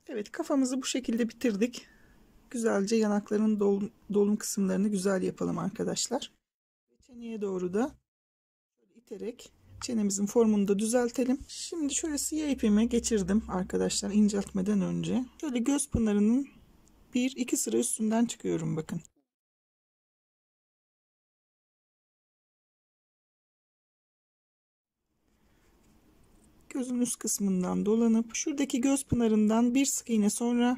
Evet, kafamızı bu şekilde bitirdik. Güzelce yanakların dolum kısımlarını güzel yapalım arkadaşlar. Çeneye doğru da iterek çenemizin formunu da düzeltelim. Şimdi şöyle siyah ipimi geçirdim arkadaşlar, inceltmeden önce. Şöyle göz pınarının 1-2 sıra üstünden çıkıyorum bakın. Gözün üst kısmından dolanıp şuradaki göz pınarından bir sık iğne sonra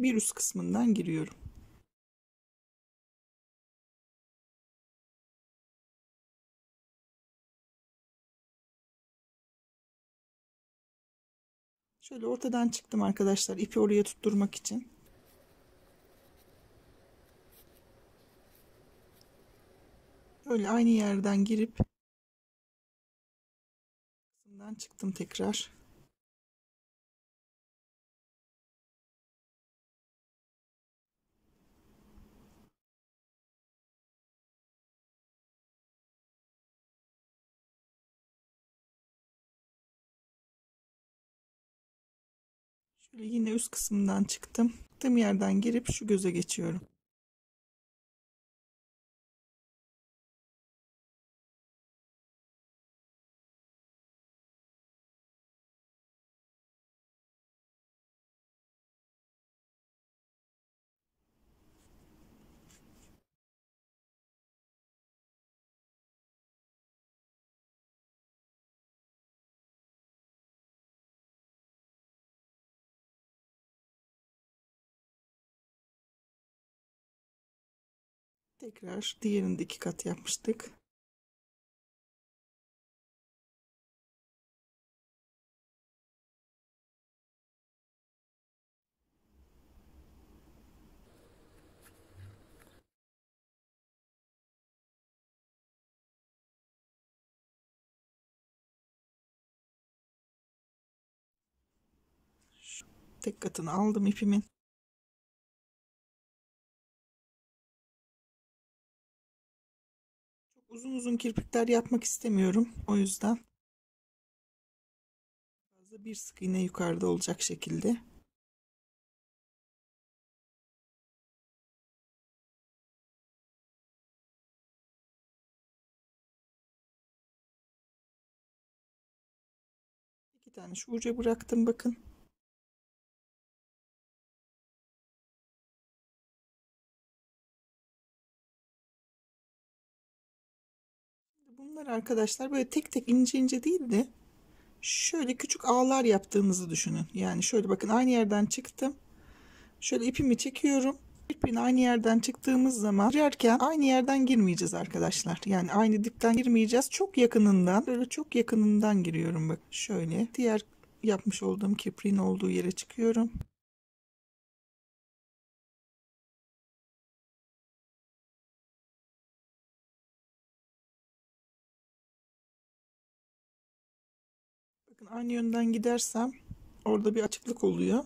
bir üst kısmından giriyorum. Şöyle ortadan çıktım arkadaşlar, ipi oraya tutturmak için. Öyle aynı yerden girip çıktım tekrar. Şöyle yine üst kısımdan çıktım. Çıktığım yerden girip şu göze geçiyorum. Tekrar diğerinde 2 kat yapmıştık. Şu tek katını aldım ipimin. Çok uzun uzun kirpikler yapmak istemiyorum. O yüzden fazla bir sık iğne yukarıda olacak şekilde. İki tane şu uca bıraktım bakın. Bunlar arkadaşlar böyle tek tek ince ince değil de şöyle küçük ağlar yaptığımızı düşünün. Yani şöyle bakın, aynı yerden çıktım. Şöyle ipimi çekiyorum. İpin aynı yerden çıktığımız zaman girerken aynı yerden girmeyeceğiz arkadaşlar. Yani aynı dipten girmeyeceğiz. Çok yakınından, böyle çok yakınından giriyorum bak. Şöyle diğer yapmış olduğum kipriğin olduğu yere çıkıyorum. Bakın aynı yönden gidersem orada bir açıklık oluyor.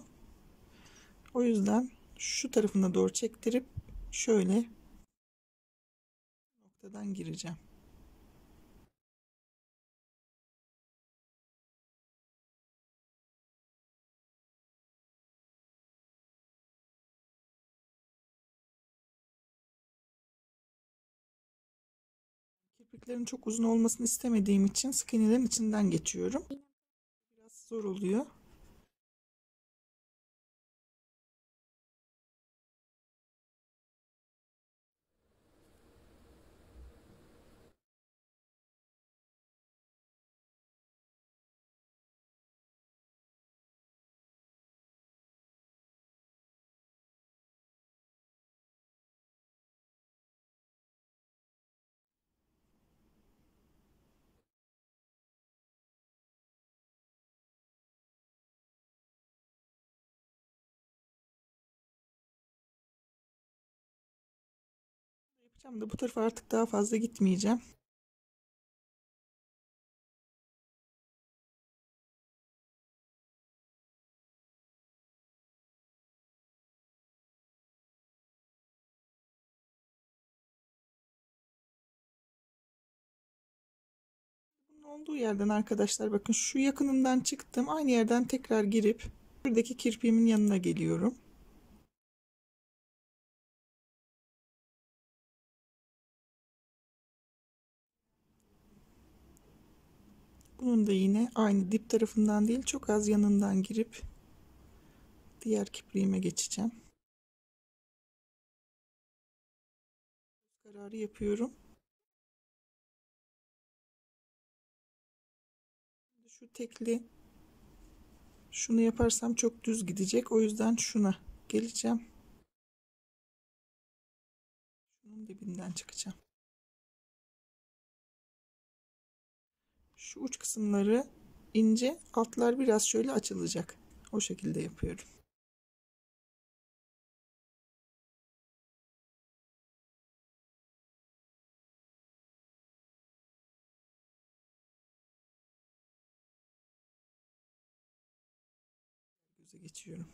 O yüzden şu tarafına doğru çektirip şöyle noktadan gireceğim. Kirpiklerin çok uzun olmasını istemediğim için sık iğnelerin içinden geçiyorum. Biraz zor oluyor. Yapacağım da bu tarafa artık daha fazla gitmeyeceğim. Olduğu yerden arkadaşlar bakın şu yakınından çıktım. Aynı yerden tekrar girip buradaki kirpiğimin yanına geliyorum. Bunun da yine aynı dip tarafından değil, çok az yanından girip diğer kipriğime geçeceğim. Kararı yapıyorum. Şu tekli, şunu yaparsam çok düz gidecek. O yüzden şuna geleceğim. Şunun dibinden çıkacağım. Şu uç kısımları ince, altlar biraz şöyle açılacak. O şekilde yapıyorum. Göze geçiyorum.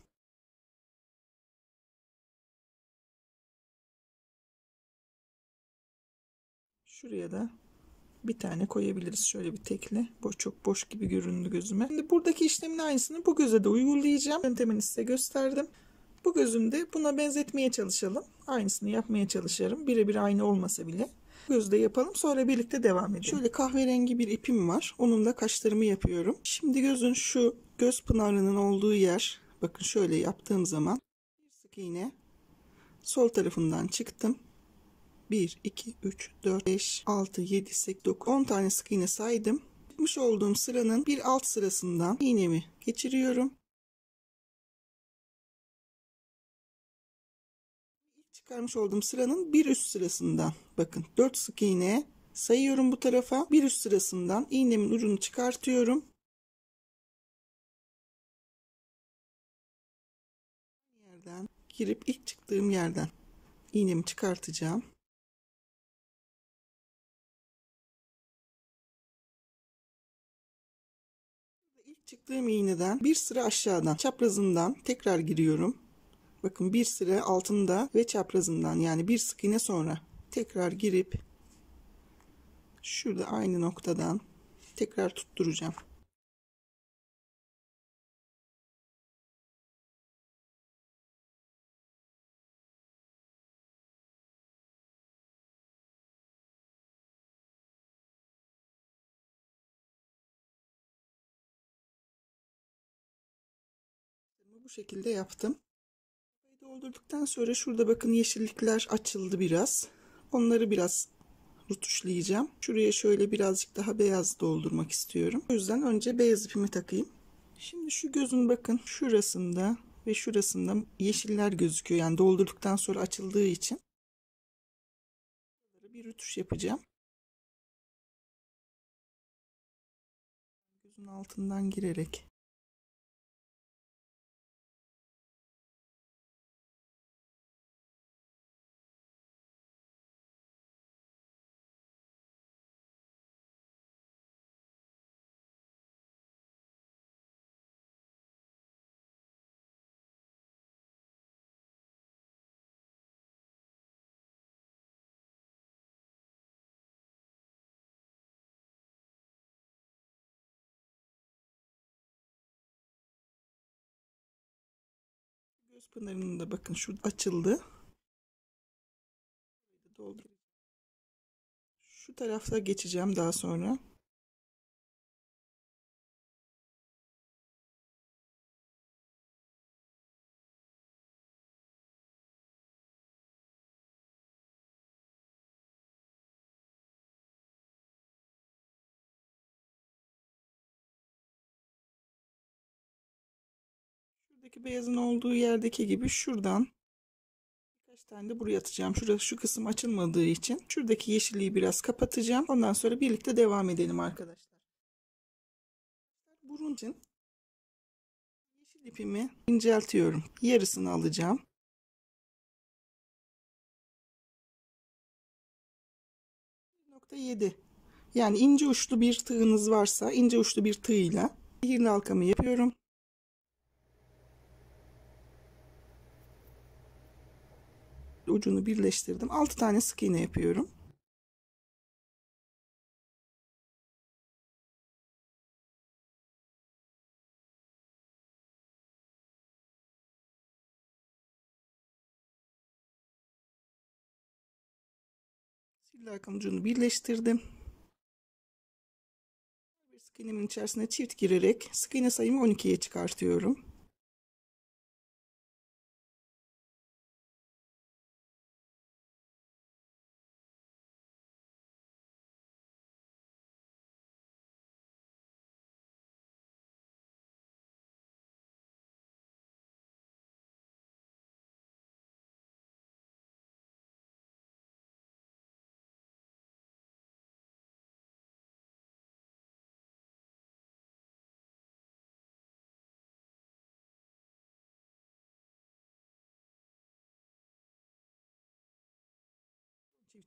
Şuraya da bir tane koyabiliriz. Şöyle bir tekli. Çok boş gibi göründü gözüme. Şimdi buradaki işlemin aynısını bu göze de uygulayacağım. Yöntemini size gösterdim. Bu gözümde buna benzetmeye çalışalım. Aynısını yapmaya çalışırım. Birebir aynı olmasa bile. Gözde yapalım. Sonra birlikte devam edelim. Şöyle kahverengi bir ipim var. Onunla kaşlarımı yapıyorum. Şimdi gözün şu göz pınarının olduğu yer. Bakın şöyle yaptığım zaman bir sık iğne sol tarafından çıktım. 1, 2, 3, 4, 5, 6, 7, 8, 9, 10 tane sık iğne saydım. Yapmış olduğum sıranın bir alt sırasından iğnemi geçiriyorum. İlk çıkarmış olduğum sıranın bir üst sırasından bakın 4 sık iğne sayıyorum bu tarafa. Bir üst sırasından iğnemin ucunu çıkartıyorum. Yerden girip ilk çıktığım yerden iğnemi çıkartacağım. İlk çıktığım iğneden bir sıra aşağıdan çaprazından tekrar giriyorum. Bakın bir sıra altında ve çaprazından, yani bir sık iğne sonra tekrar girip şurada aynı noktadan tekrar tutturacağım. Bu şekilde yaptım. Doldurduktan sonra şurada bakın yeşillikler açıldı biraz. Onları biraz rutuşlayacağım. Şuraya şöyle birazcık daha beyaz doldurmak istiyorum. O yüzden önce beyaz ipimi takayım. Şimdi şu gözün bakın şurasında ve şurasında yeşiller gözüküyor. Yani doldurduktan sonra açıldığı için. Bir rütuş yapacağım. Gözün altından girerek. Göz pınarının da bakın şu açıldı. Şu tarafta geçeceğim daha sonra. Şuradaki beyazın olduğu yerdeki gibi şuradan birkaç tane de buraya atacağım. Şu kısım açılmadığı için şuradaki yeşilliği biraz kapatacağım. Ondan sonra birlikte devam edelim arkadaşlar. Burun için yeşil ipimi inceltiyorum. Yarısını alacağım. 1,7. Yani ince uçlu bir tığınız varsa ince uçlu bir tığla sihirli halkamı yapıyorum. Ucunu birleştirdim. 6 tane sık iğne yapıyorum. İllakın ucunu birleştirdim. Bir sık iğnemin içerisine çift girerek sık iğne sayımı 12'ye çıkartıyorum.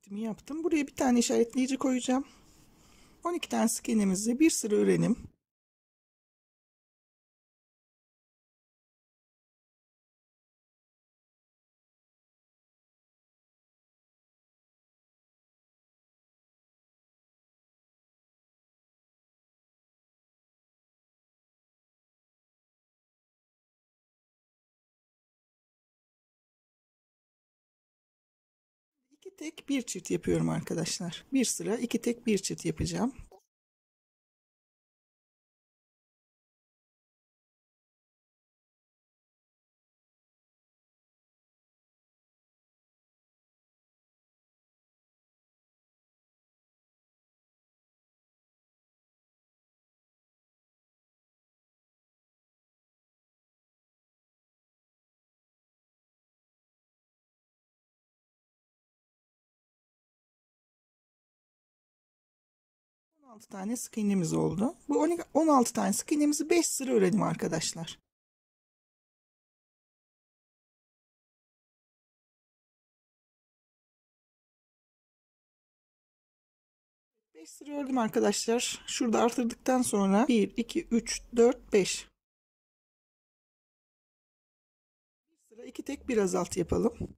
Çiftimi yaptım. Buraya bir tane işaretleyici koyacağım. 12 tane sık iğnemizi bir sıra örelim. 2 tek bir çift yapıyorum arkadaşlar. Bir sıra 2 tek bir çift yapacağım. On altı tane sık iğnemiz oldu. Bu 16 tane sık iğnemizi 5 sıra örelim arkadaşlar. 5 sıra ördüm arkadaşlar. Şurada artırdıktan sonra 1, 2, 3, 4, 5. Bir sıra 2 tek bir azalt yapalım.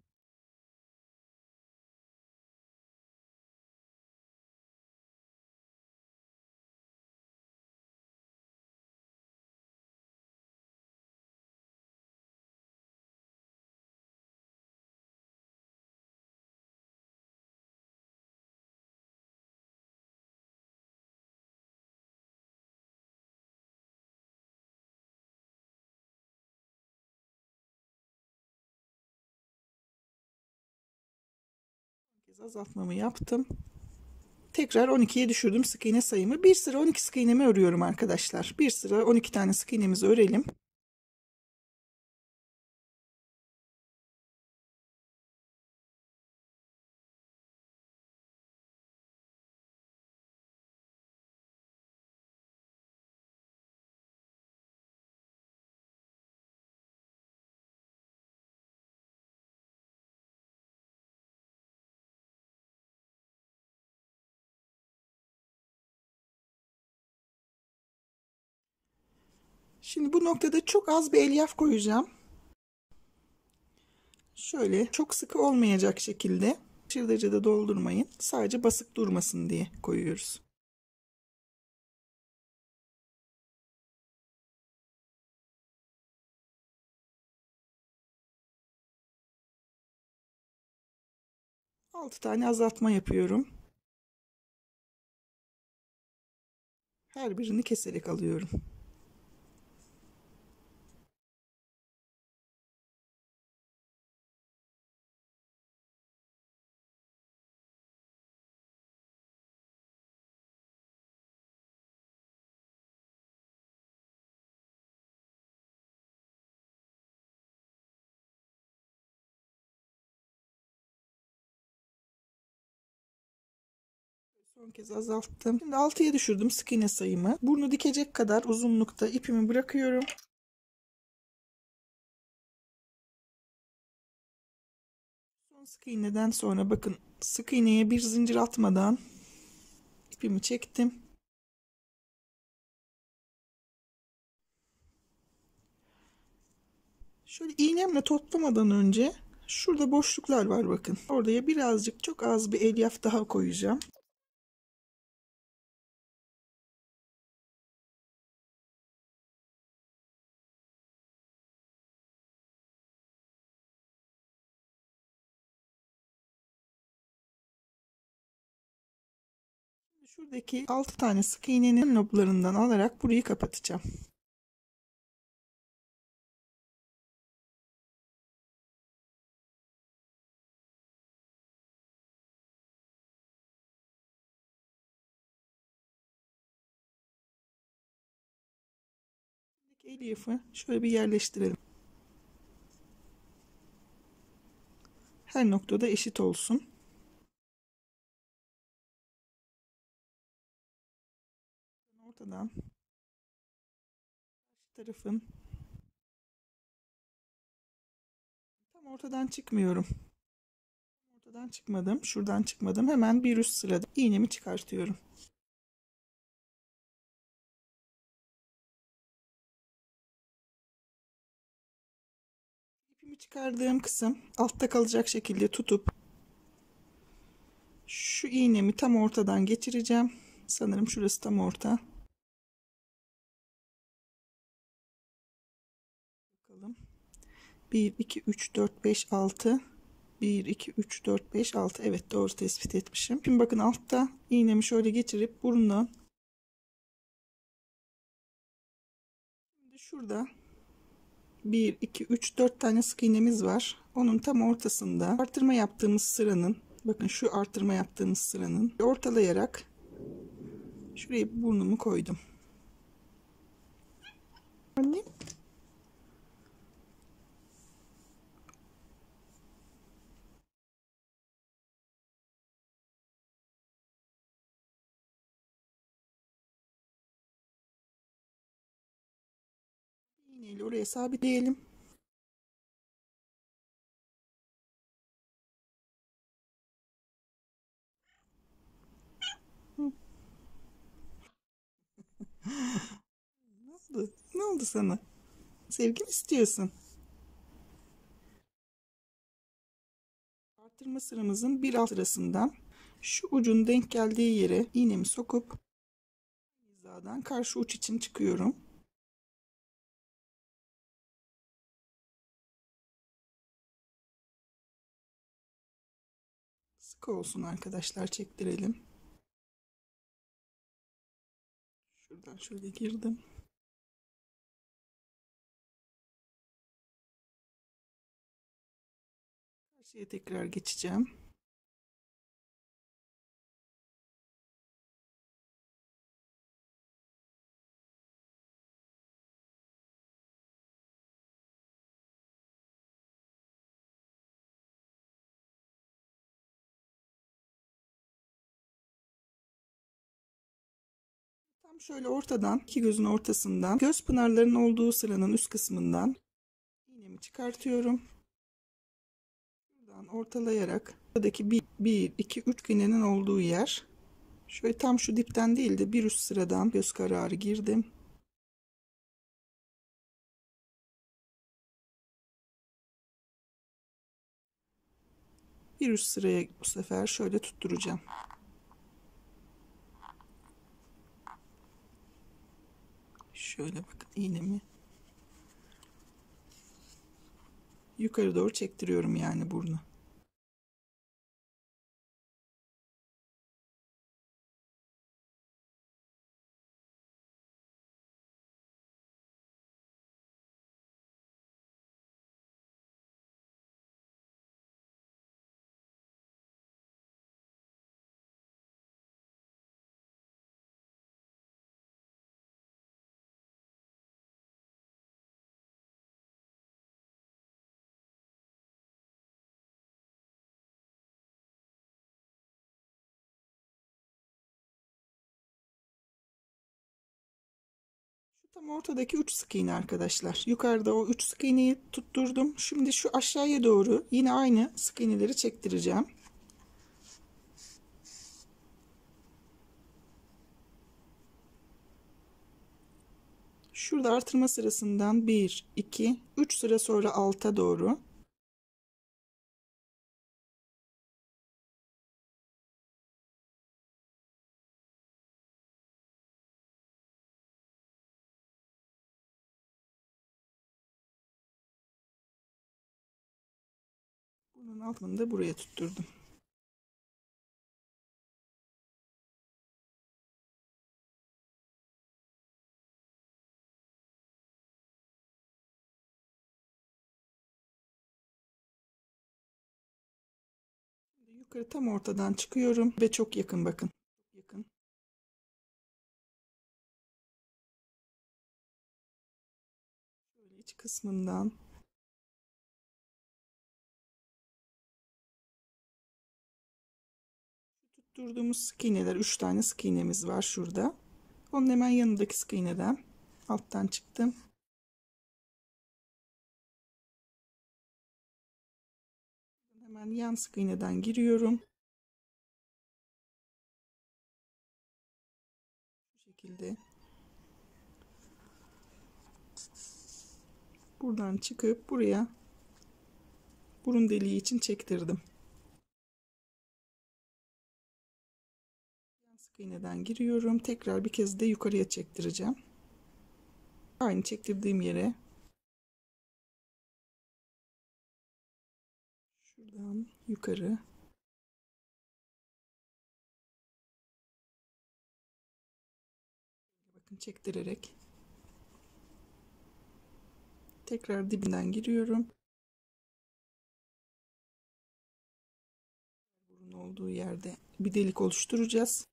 Bir kez azaltmamı yaptım. Tekrar 12'ye düşürdüm sık iğne sayımı. Bir sıra 12 sık iğnemi örüyorum arkadaşlar. Bir sıra 12 tane sık iğnemizi örelim. Şimdi bu noktada çok az bir elyaf koyacağım. Şöyle çok sıkı olmayacak şekilde. Aşırı derecede doldurmayın. Sadece basık durmasın diye koyuyoruz. Altı tane azaltma yapıyorum. Her birini keserek alıyorum. Son kez azalttım. Şimdi 6'ya düşürdüm sık iğne sayımı. Burnu dikecek kadar uzunlukta ipimi bırakıyorum. Son sık iğneden sonra bakın sık iğneye bir zincir atmadan ipimi çektim. Şöyle iğnemle toplamadan önce şurada boşluklar var bakın. Oraya birazcık çok az bir elyaf daha koyacağım. Şuradaki 6 tane sık iğnenin noktalarından alarak burayı kapatacağım. Elyafı şöyle bir yerleştirelim. Her noktada eşit olsun. Ortadan karşı tarafın tam ortadan çıkmıyorum. Ortadan çıkmadım. Şuradan çıkmadım. Hemen bir üst sırada iğnemi çıkartıyorum. İpimi çıkardığım kısım altta kalacak şekilde tutup şu iğnemi tam ortadan geçireceğim. Sanırım şurası tam orta. Bakalım. 1, 2, 3, 4, 5, 6. 1, 2, 3, 4, 5, 6. Evet, doğru tespit etmişim. Şimdi bakın altta iğnemi şöyle geçirip burnundan. Şimdi şurada 1, 2, 3, 4 tane sık iğnemiz var. Onun tam ortasında artırma yaptığımız sıranın, bakın şu artırma yaptığımız sıranın ortalayarak şuraya burnumu koydum. Anne. İğneyle oraya sabitleyelim. Ne oldu? Ne oldu sana? Sevgi mi istiyorsun? Artırma sıramızın bir alt sırasından şu ucun denk geldiği yere iğnemi sokup hizadan karşı uç için çıkıyorum. Sık olsun arkadaşlar, çektirelim. Şuradan şöyle girdim. Karşıya tekrar geçeceğim. Tam şöyle ortadan, iki gözün ortasından, göz pınarlarının olduğu sıranın üst kısmından iğnemi çıkartıyorum. Buradan ortalayarak buradaki 1, 2, 3 iğnenin olduğu yer. Şöyle tam şu dipten değil de bir üst sıradan göz kararı girdim. Bir üst sıraya bu sefer şöyle tutturacağım. Şöyle bakın, iğnemi yukarı doğru çektiriyorum yani burnu. Şu tam ortadaki 3 sık iğne arkadaşlar. Yukarıda o 3 sık iğneyi tutturdum. Şimdi şu aşağıya doğru yine aynı sık iğneleri çektireceğim. Şurada artırma sırasından 1, 2, 3 sıra sonra alta doğru. Bunun altını da buraya tutturdum. Yukarı tam ortadan çıkıyorum ve çok yakın bakın. Çok yakın. Şöyle iç kısmından tutturduğumuz sık iğneler 3 tane sık iğnemiz var şurada. Onun hemen yanındaki sık iğneden alttan çıktım. Hemen yan sık iğneden giriyorum. Bu şekilde. Buradan çıkıp buraya burun deliği için çektirdim. Yan sık iğneden giriyorum. Tekrar bir kez de yukarıya çektireceğim. Aynı çektirdiğim yere şuradan yukarı bakın çektirerek tekrar dibinden giriyorum. Burun olduğu yerde bir delik oluşturacağız.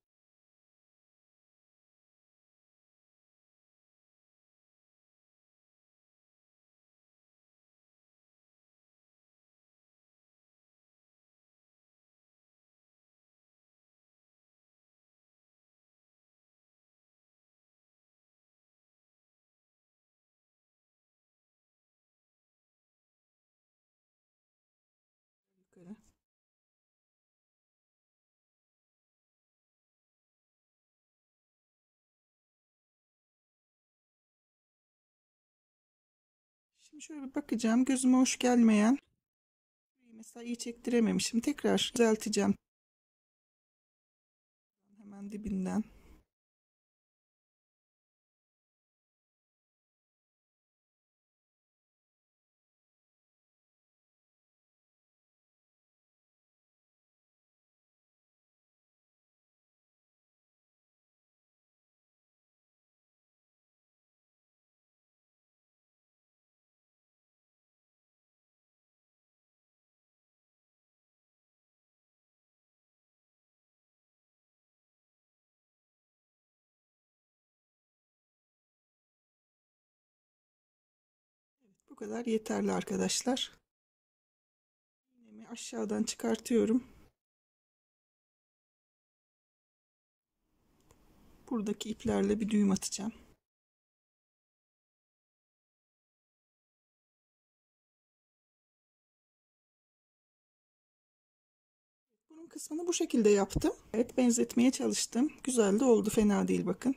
Yukarı. Şimdi şöyle bir bakacağım. Gözüme hoş gelmeyen mesela iyi çektirememişim. Tekrar düzelteceğim. Hemen dibinden. Evet, bu kadar yeterli arkadaşlar. İğnemi aşağıdan çıkartıyorum. Buradaki iplerle bir düğüm atacağım. Bunun kısmını bu şekilde yaptım. Evet, benzetmeye çalıştım. Güzel de oldu. Fena değil bakın.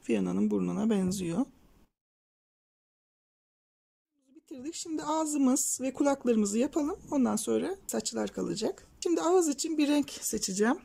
Fiyana'nın burnuna benziyor. Bitirdik. Şimdi ağzımız ve kulaklarımızı yapalım. Ondan sonra saçlar kalacak. Şimdi ağız için bir renk seçeceğim.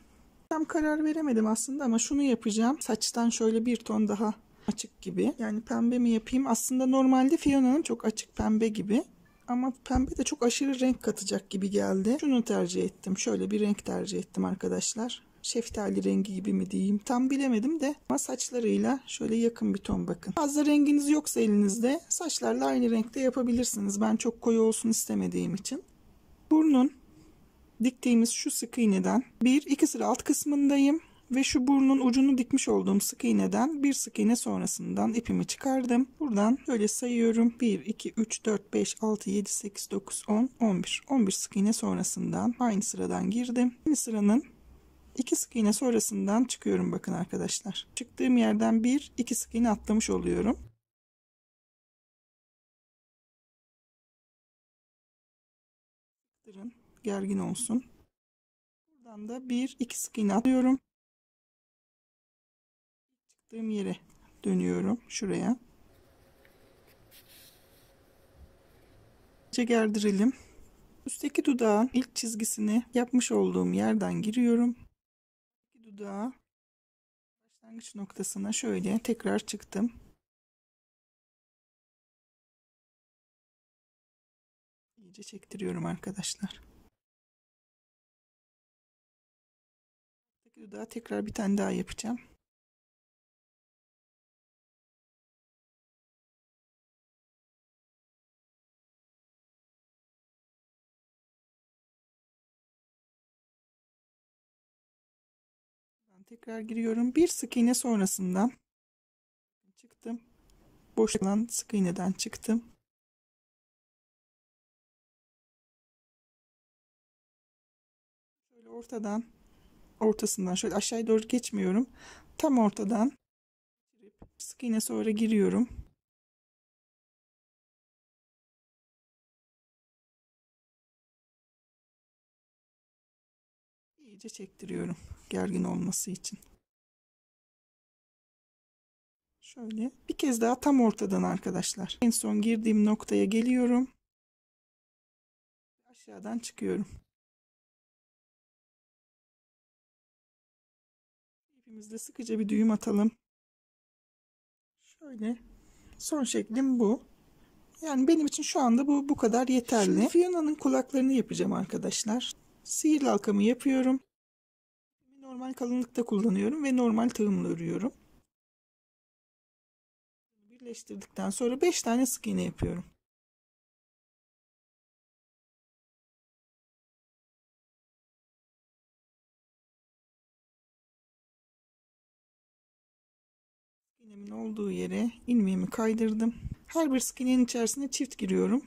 Tam karar veremedim aslında ama şunu yapacağım. Saçtan şöyle bir ton daha açık gibi. Yani pembe mi yapayım? Aslında normalde Fiona'nın çok açık pembe gibi. Ama pembe de çok aşırı renk katacak gibi geldi. Şunu tercih ettim. Şöyle bir renk tercih ettim arkadaşlar. Şeftali rengi gibi mi diyeyim? Tam bilemedim de. Ama saçlarıyla şöyle yakın bir ton bakın. Fazla renginiz yoksa elinizde saçlarla aynı renkte yapabilirsiniz. Ben çok koyu olsun istemediğim için. Burnun diktiğimiz şu sık iğneden bir iki sıra alt kısmındayım ve şu burnun ucunu dikmiş olduğum sık iğneden bir sık iğne sonrasından ipimi çıkardım. Buradan böyle sayıyorum. 1 2 3 4 5 6 7 8 9 10 11 11 sık iğne sonrasından aynı sıradan girdim. Aynı sıranın 2 sık iğne sonrasından çıkıyorum bakın arkadaşlar. Çıktığım yerden bir iki sık iğne atlamış oluyorum. Gergin olsun. Buradan da bir iki sık iğne atlıyorum. Çıktığım yere dönüyorum şuraya. Gerdirelim. Üstteki dudağın ilk çizgisini yapmış olduğum yerden giriyorum. Dudağı başlangıç noktasına şöyle tekrar çıktım. İyice çektiriyorum arkadaşlar. Üstteki dudağı tekrar bir tane daha yapacağım. Tekrar giriyorum. Bir sık iğne sonrasından çıktım. Boş olan sık iğneden çıktım. Şöyle ortasından şöyle aşağıya doğru geçmiyorum. Tam ortadan sık iğne sonra giriyorum. İyice çektiriyorum gergin olması için. Şöyle bir kez daha tam ortadan arkadaşlar. En son girdiğim noktaya geliyorum. Aşağıdan çıkıyorum. İpimizde sıkıca bir düğüm atalım. Şöyle son şeklim bu. Yani benim için şu anda bu kadar yeterli. Şimdi Fiona'nın kulaklarını yapacağım arkadaşlar. Sihirli halkamı yapıyorum. Normal kalınlıkta kullanıyorum ve normal tığımla örüyorum. Birleştirdikten sonra 5 tane sık iğne yapıyorum. Sık iğnemin olduğu yere ilmeğimi kaydırdım. Her bir sık iğnenin içerisine çift giriyorum.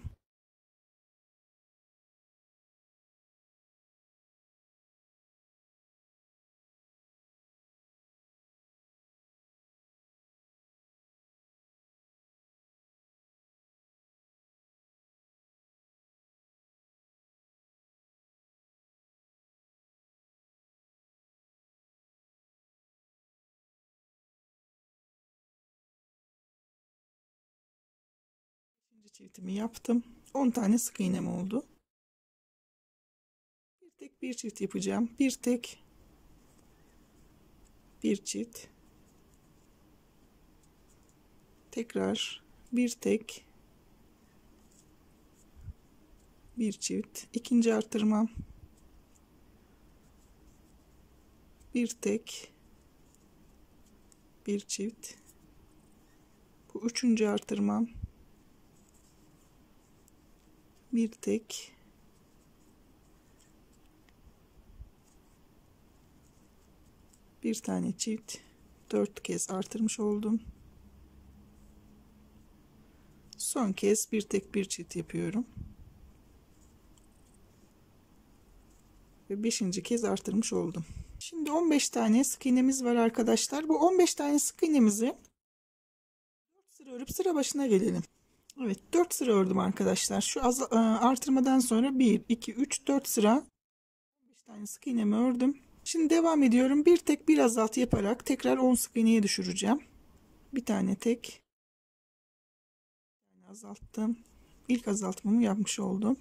İkinci çiftimi yaptım. 10 tane sık iğnem oldu. Bir tek bir çift yapacağım. Bir tek bir çift. Tekrar bir tek bir çift. İkinci artırmam. Bir tek bir çift. Bu üçüncü artırmam. Bir tek bir tane çift. 4 kez artırmış oldum. Son kez bir tek bir çift yapıyorum. Ve 5. kez artırmış oldum. Şimdi 15 tane sık iğnemiz var arkadaşlar. Bu 15 tane sık iğnemizi 4 sıra örüp sıra başına gelelim. Evet, 4 sıra ördüm arkadaşlar. Şu artırmadan sonra 1 2 3 4 sıra 15 tane sık iğnemi ördüm. Şimdi devam ediyorum. Bir tek bir azaltı yaparak tekrar 10 sık iğneye düşüreceğim. Bir tane tek azalttım. İlk azaltmamı yapmış oldum.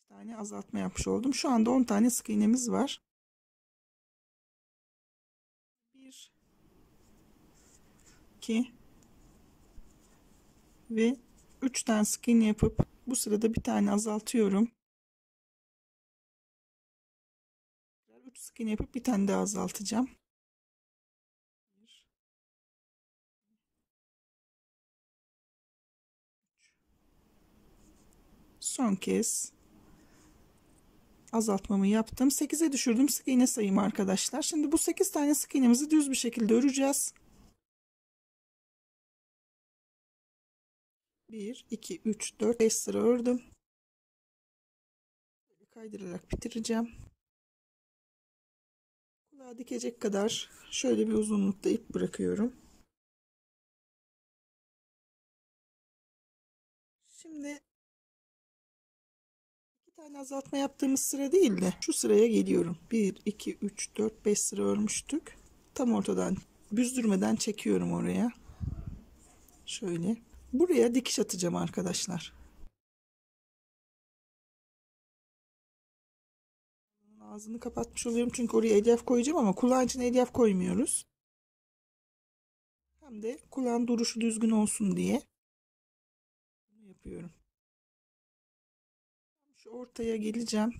Tane azaltma yapmış oldum. Şu anda 10 tane sık iğnemiz var. 1 2 ve 3 tane sık iğne yapıp bu sırada bir tane azaltıyorum. 3 sık iğne yapıp bir tane daha azaltacağım. Son kez azaltmamı yaptım. 8'e düşürdüm sık iğne sayımı arkadaşlar. Şimdi bu 8 tane sık iğnemizi düz bir şekilde öreceğiz. 1 2 3 4 5 sıra ördüm. Kaydırarak bitireceğim. Kulağa dikecek kadar şöyle bir uzunlukta ip bırakıyorum. Şimdi iki tane azaltma yaptığımız sıra değil de şu sıraya geliyorum. 1 2 3 4 5 sıra örmüştük. Tam ortadan büzdürmeden çekiyorum oraya. Şöyle. Buraya dikiş atacağım arkadaşlar. Ağzını kapatmış oluyorum çünkü oraya elyaf koyacağım ama kulağın için elyaf koymuyoruz. Hem de kulağın duruşu düzgün olsun diye bunu yapıyorum. Şu ortaya geleceğim.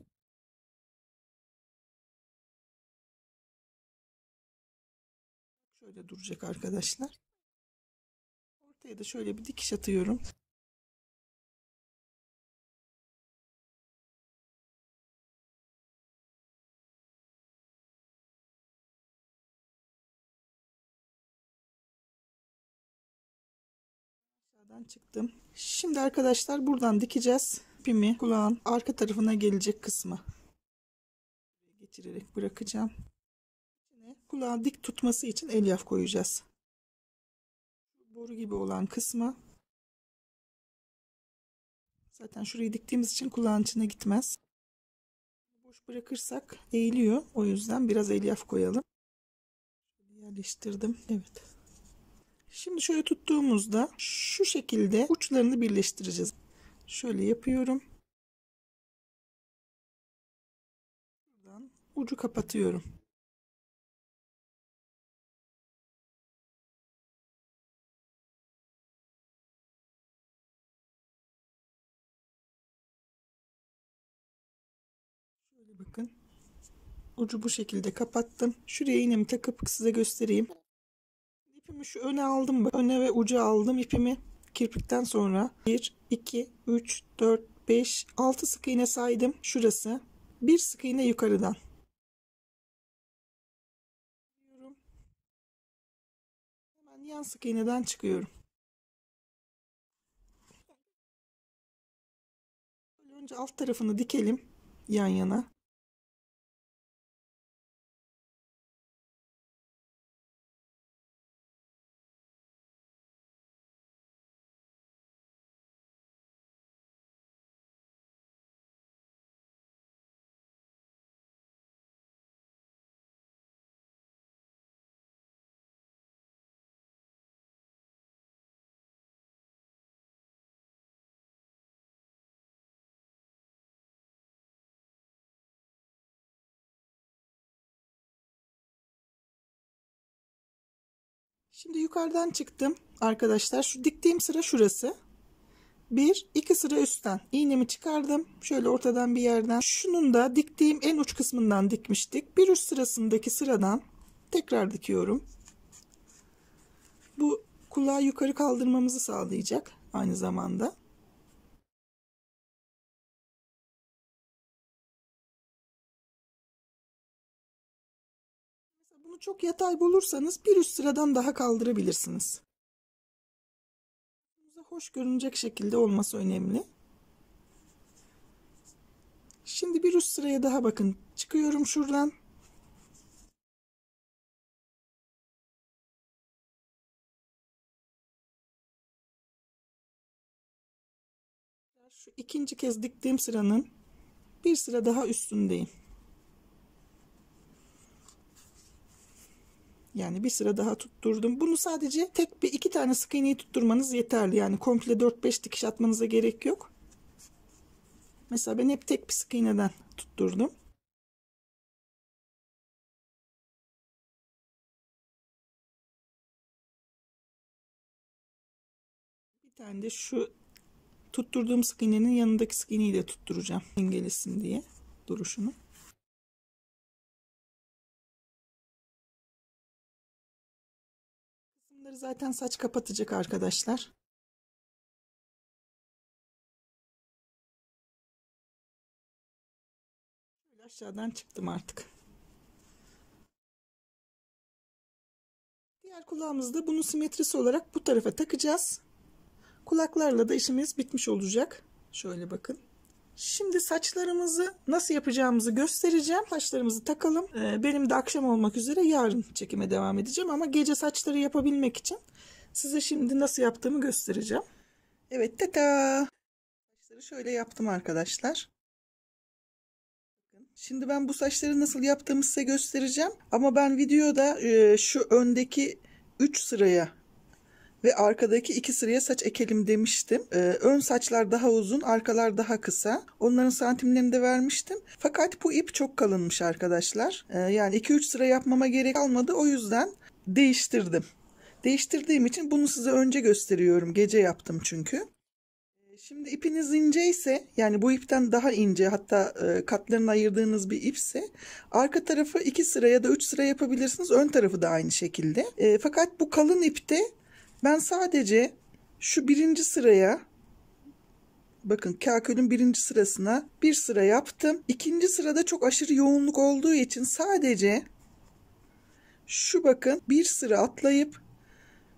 Böyle duracak arkadaşlar. Ortaya da şöyle bir dikiş atıyorum. Aşağıdan çıktım. Şimdi arkadaşlar buradan dikeceğiz. İpimi kulağın arka tarafına gelecek kısmı geçirerek bırakacağım. Yine kulağın dik tutması için elyaf koyacağız. Boru gibi olan kısmı. Zaten şurayı diktiğimiz için kulağın içine gitmez. Boş bırakırsak eğiliyor. O yüzden biraz elyaf koyalım. Şöyle yerleştirdim. Evet. Şimdi şöyle tuttuğumuzda şu şekilde uçlarını birleştireceğiz. Şöyle yapıyorum. Buradan ucu kapatıyorum. Şöyle bakın. Ucu bu şekilde kapattım. Şuraya iğnemi takıp size göstereyim. İpimi şu öne aldım. Öne ve uca aldım ipimi. Kirpikten sonra 1, 2, 3, 4, 5, 6 sık iğne saydım. Şurası. Bir sık iğne yukarıdan. Hemen yan sık iğneden çıkıyorum. Böyle önce alt tarafını dikelim yan yana. Şimdi yukarıdan çıktım arkadaşlar. Şu diktiğim sıra şurası. Bir, iki sıra üstten iğnemi çıkardım. Şöyle ortadan bir yerden. Şunun da diktiğim en uç kısmından dikmiştik. Bir üst sırasındaki sıradan tekrar dikiyorum. Bu kulağı yukarı kaldırmamızı sağlayacak aynı zamanda. Mesela bunu çok yatay bulursanız bir üst sıradan daha kaldırabilirsiniz. Hoş görünecek şekilde olması önemli. Şimdi bir üst sıraya daha bakın. Çıkıyorum şuradan. Şu ikinci kez diktiğim sıranın bir sıra daha üstündeyim. Yani bir sıra daha tutturdum. Bunu sadece tek bir iki tane sık iğneyi tutturmanız yeterli. Yani komple 4-5 dikiş atmanıza gerek yok. Mesela ben hep tek bir sık iğneden tutturdum. Bir tane de şu tutturduğum sık iğnenin yanındaki sık iğneyi de tutturacağım. Dengelesin diye duruşunu. Kısımları zaten saç kapatacak arkadaşlar. Şöyle aşağıdan çıktım artık. Diğer kulağımızda bunun simetrisi olarak bu tarafa takacağız. Kulaklarla da işimiz bitmiş olacak. Şöyle bakın. Şimdi saçlarımızı nasıl yapacağımızı göstereceğim. Saçlarımızı takalım. Benim de akşam olmak üzere yarın çekime devam edeceğim. Ama gece saçları yapabilmek için size şimdi nasıl yaptığımı göstereceğim. Evet, tata. Saçları şöyle yaptım arkadaşlar. Şimdi ben bu saçları nasıl yaptığımı size göstereceğim. Ama ben videoda şu öndeki 3 sıraya ve arkadaki 2 sıraya saç ekelim demiştim. Ön saçlar daha uzun, arkalar daha kısa. Onların santimlerini de vermiştim. Fakat bu ip çok kalınmış arkadaşlar. Yani 2-3 sıra yapmama gerek kalmadı. O yüzden değiştirdim. Değiştirdiğim için bunu size önce gösteriyorum. Gece yaptım çünkü. Şimdi ipiniz ince ise, yani bu ipten daha ince, hatta katlarını ayırdığınız bir ipse, arka tarafı 2 sıra ya da 3 sıra yapabilirsiniz. Ön tarafı da aynı şekilde. Fakat bu kalın ipte ben sadece şu birinci sıraya, bakın kakülün birinci sırasına bir sıra yaptım. İkinci sırada çok aşırı yoğunluk olduğu için sadece şu, bakın, bir sıra atlayıp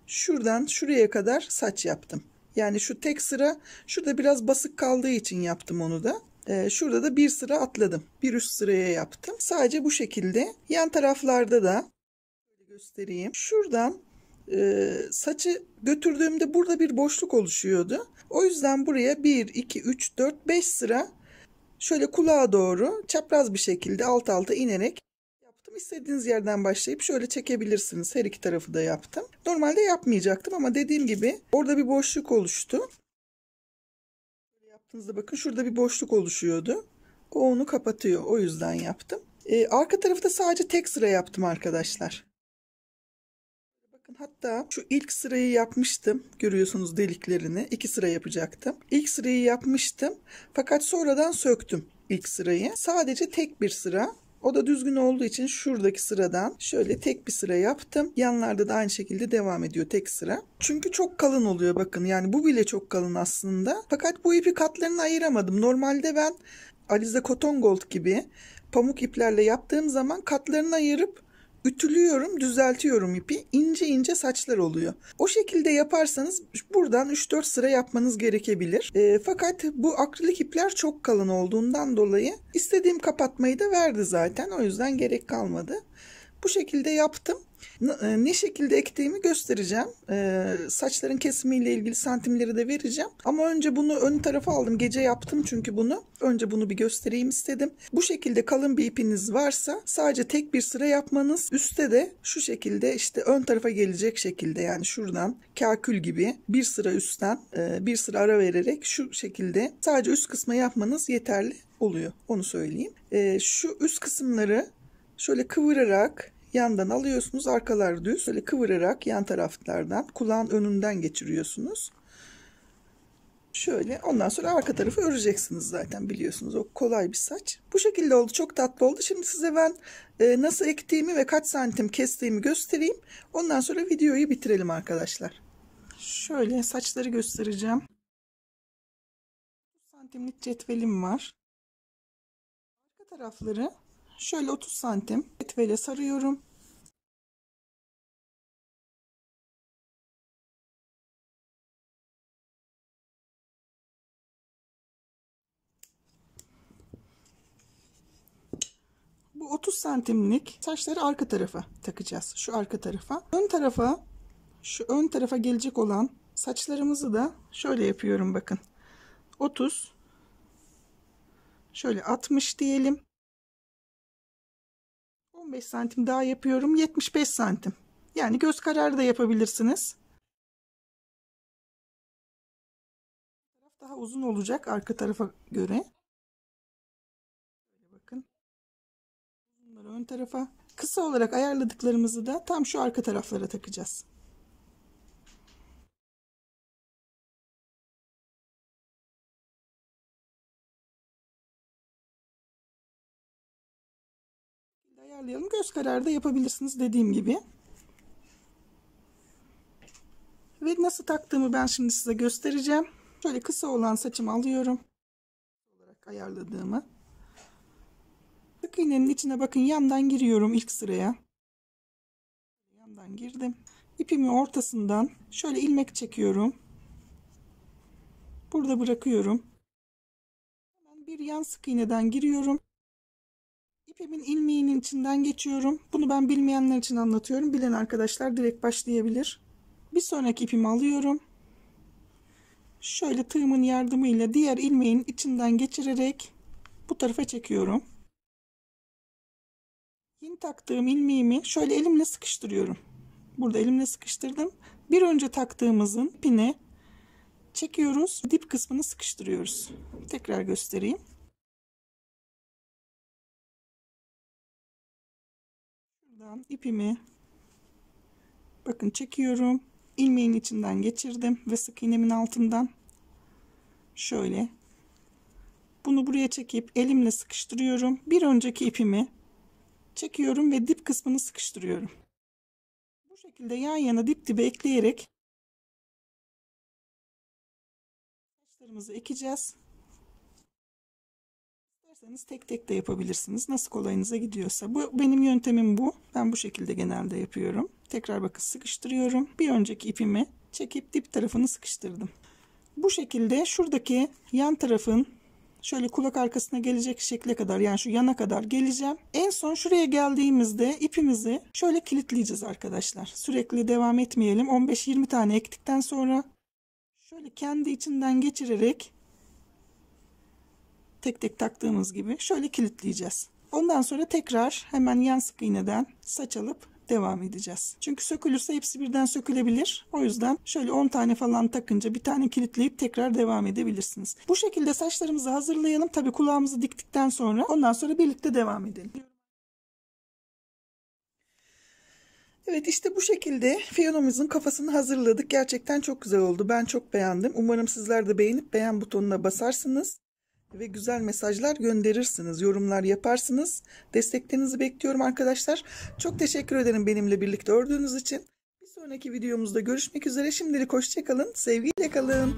şuradan şuraya kadar saç yaptım. Yani şu tek sıra şurada biraz basık kaldığı için yaptım onu da. Şurada da bir sıra atladım. Bir üst sıraya yaptım. Sadece bu şekilde. Yan taraflarda da göstereyim. Şuradan saçı götürdüğümde burada bir boşluk oluşuyordu. O yüzden buraya 1, 2, 3, 4, 5 sıra şöyle kulağa doğru çapraz bir şekilde alt alta inerek yaptım. İstediğiniz yerden başlayıp şöyle çekebilirsiniz. Her iki tarafı da yaptım. Normalde yapmayacaktım ama dediğim gibi orada bir boşluk oluştu. Böyle yaptığınızda bakın şurada bir boşluk oluşuyordu. O onu kapatıyor. O yüzden yaptım. Arka tarafı da sadece tek sıra yaptım arkadaşlar. Bakın hatta şu ilk sırayı yapmıştım. Görüyorsunuz deliklerini. 2 sıra yapacaktım. İlk sırayı yapmıştım. Fakat sonradan söktüm ilk sırayı. Sadece tek bir sıra. O da düzgün olduğu için şuradaki sıradan şöyle tek bir sıra yaptım. Yanlarda da aynı şekilde devam ediyor tek sıra. Çünkü çok kalın oluyor bakın. Yani bu bile çok kalın aslında. Fakat bu ipi katlarını ayıramadım. Normalde ben Alize Cotton Gold gibi pamuk iplerle yaptığım zaman katlarını ayırıp ütülüyorum, düzeltiyorum ipi. İnce ince saçlar oluyor. O şekilde yaparsanız buradan 3-4 sıra yapmanız gerekebilir. Fakat bu akrilik ipler çok kalın olduğundan dolayı istediğim kapatmayı da verdi zaten. O yüzden gerek kalmadı. Bu şekilde yaptım. Ne şekilde ektiğimi göstereceğim. Saçların kesimiyle ilgili santimleri de vereceğim. Ama önce bunu ön tarafa aldım. Gece yaptım çünkü bunu. Önce bunu bir göstereyim istedim. Bu şekilde kalın bir ipiniz varsa sadece tek bir sıra yapmanız. Üstte de şu şekilde işte ön tarafa gelecek şekilde, yani şuradan kakül gibi bir sıra üstten bir sıra ara vererek şu şekilde sadece üst kısmı yapmanız yeterli oluyor. Onu söyleyeyim. Şu üst kısımları şöyle kıvırarak yandan alıyorsunuz. Arkalar düz. Böyle kıvırarak yan taraflardan kulağın önünden geçiriyorsunuz. Şöyle, ondan sonra arka tarafı öreceksiniz zaten, biliyorsunuz. O kolay bir saç. Bu şekilde oldu. Çok tatlı oldu. Şimdi size ben nasıl ektiğimi ve kaç santim kestiğimi göstereyim. Ondan sonra videoyu bitirelim arkadaşlar. Şöyle saçları göstereceğim. 30 santimlik cetvelim var. Arka tarafları şöyle 30 santim cetvele sarıyorum. Bu 30 santimlik saçları arka tarafa takacağız. Şu arka tarafa. Ön tarafa, şu ön tarafa gelecek olan saçlarımızı da şöyle yapıyorum bakın. 30, şöyle 60 diyelim. 15 santim daha yapıyorum. 75 santim. Yani göz kararı da yapabilirsiniz. Daha uzun olacak arka tarafa göre. Bakın. Bunları ön tarafa. Kısa olarak ayarladıklarımızı da tam şu arka taraflara takacağız. Ayarlayalım. Göz kararı da yapabilirsiniz dediğim gibi. Ve nasıl taktığımı ben şimdi size göstereceğim. Şöyle kısa olan saçımı alıyorum. Olarak ayarladığımı. Sık iğnenin içine bakın, yandan giriyorum ilk sıraya. Yandan girdim. İpimi ortasından şöyle ilmek çekiyorum. Burada bırakıyorum. Hemen bir yan sık iğneden giriyorum. İpimin ilmeğinin içinden geçiyorum. Bunu ben bilmeyenler için anlatıyorum. Bilen arkadaşlar direkt başlayabilir. Bir sonraki ipimi alıyorum. Şöyle tığımın yardımıyla diğer ilmeğin içinden geçirerek bu tarafa çekiyorum. Yeni taktığım ilmeğimi şöyle elimle sıkıştırıyorum. Burada elimle sıkıştırdım. Bir önce taktığımızın ipini çekiyoruz. Dip kısmını sıkıştırıyoruz. Tekrar göstereyim. Şuradan ipimi bakın çekiyorum. İlmeğin içinden geçirdim ve sık iğnemin altından Şöyle. Bunu buraya çekip elimle sıkıştırıyorum. Bir önceki ipimi çekiyorum ve dip kısmını sıkıştırıyorum. Bu şekilde yan yana dip dibe ekleyerek saçlarımızı ekeceğiz. İsterseniz tek tek de yapabilirsiniz. Nasıl kolayınıza gidiyorsa. Bu benim yöntemim bu. Ben bu şekilde genelde yapıyorum. Tekrar bakın sıkıştırıyorum. Bir önceki ipimi çekip dip tarafını sıkıştırdım. Bu şekilde şuradaki yan tarafın şöyle kulak arkasına gelecek şekle kadar, yani şu yana kadar geleceğim. En son şuraya geldiğimizde ipimizi şöyle kilitleyeceğiz arkadaşlar. Sürekli devam etmeyelim. 15-20 tane ektikten sonra şöyle kendi içinden geçirerek tek tek taktığımız gibi şöyle kilitleyeceğiz. Ondan sonra tekrar hemen yan sık iğneden saç alıp devam edeceğiz. Çünkü sökülürse hepsi birden sökülebilir. O yüzden şöyle 10 tane falan takınca bir tane kilitleyip tekrar devam edebilirsiniz. Bu şekilde saçlarımızı hazırlayalım. Tabii kulağımızı diktikten sonra ondan sonra birlikte devam edelim. Evet, işte bu şekilde fiyonomuzun kafasını hazırladık. Gerçekten çok güzel oldu. Ben çok beğendim. Umarım sizler de beğenip beğen butonuna basarsınız ve güzel mesajlar gönderirsiniz, yorumlar yaparsınız. Desteklerinizi bekliyorum arkadaşlar. Çok teşekkür ederim benimle birlikte ördüğünüz için. Bir sonraki videomuzda görüşmek üzere. Şimdilik hoşça kalın, sevgiyle kalın.